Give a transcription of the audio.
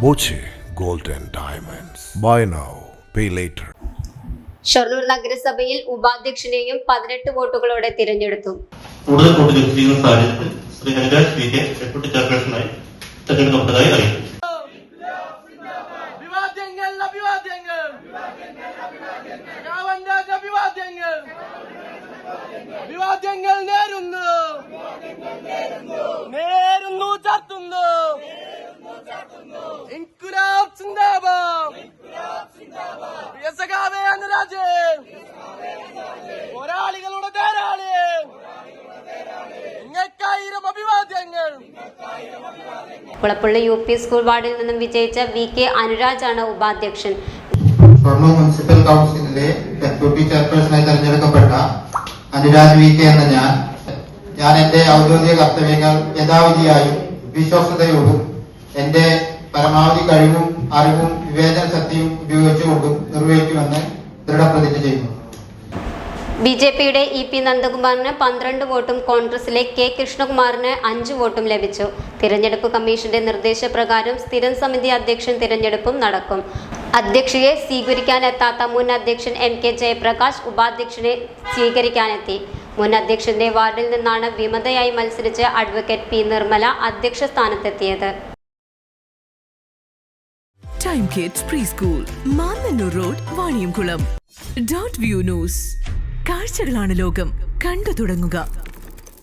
Boche gold and diamonds. Buy now, pay later. Shoranur നഗരസഭയിൽ ഉപാധ്യക്ഷനെയും 18 വോട്ടുകളോടെ തിരഞ്ഞെടുത്തു. കൂടുതൽ വോട്ട് ലഭിച്ചിരിക്കുന്ന സാഹചര്യത്തിൽ Shri Hariraj P K deputy ചെയർപേഴ്സണായി തെരഞ്ഞെടുക്കപ്പെട്ടതായി അറിയിച്ചു. വിവാദങ്ങൾ നേരുന്നു ചാർത്തുന്നു. ഇൻകുലാബ് സിന്ദാബാദ്. സഖാവേ അനുരാജ്, പോരാളികളുടെ ധാരാളി, നിങ്ങൾക്കായിരം അഭിവാദ്യങ്ങൾ. കുളപ്പള്ളി UP സ്കൂൾ വാർഡിൽ നിന്നും വിജയിച്ച VK അനുരാജാണ് ഉപാധ്യക്ഷൻ. ഷൊർണൂർ മുനിസിപ്പൽ കൗൺസിലിലെ ഡെപ്യൂട്ടി ചെയർപേഴ്സണായി തെരഞ്ഞെടുക്കപ്പെട്ട അനുരാജ് VK എന്ന ഞാൻ എന്റെ ഔദ്യോഗിക കർത്തവ്യങ്ങൾ യഥാവിധിയായും വിശ്വാസ്യതയോടും എന്റെ പരമാവധി കഴിവും അറിവും വിവേചന ശക്തിയും ഉപയോഗിച്ചുകൊണ്ടും നിർവഹിക്കുമെന്ന് ദൃഢപ്രതിജ്ഞ ചെയ്യുന്നു. BJPയുടെ EP നന്ദകുമാറിന് 12 വോട്ടും കോൺഗ്രസിലെ K കൃഷ്ണകുമാറിന് 5 വോട്ടും ലഭിച്ചു. തിരഞ്ഞെടുപ്പ് കമ്മീഷന്റെ നിർദ്ദേശപ്രകാരം സ്ഥിരം സമിതി അധ്യക്ഷൻ തിരഞ്ഞെടുപ്പും നടക്കും. അധ്യക്ഷയെ സ്വീകരിക്കാനെത്താത്ത മുൻ അധ്യക്ഷൻ MK ജയപ്രകാശ് ഉപാധ്യക്ഷനെ സ്വീകരിക്കാനെത്തി. മുൻ അധ്യക്ഷന്റെ വാർഡിൽ നിന്നാണ് വിമതയായി മത്സരിച്ച് അഡ്വക്കേറ്റ് P നിർമ്മല അധ്യക്ഷ സ്ഥാനത്തെത്തിയത്. Time kids pre school, Mannanur road, Vaniyamkulam. .view news. കാഴ്ചകളാണ് ലോകം, കണ്ടു തുടങ്ങുക.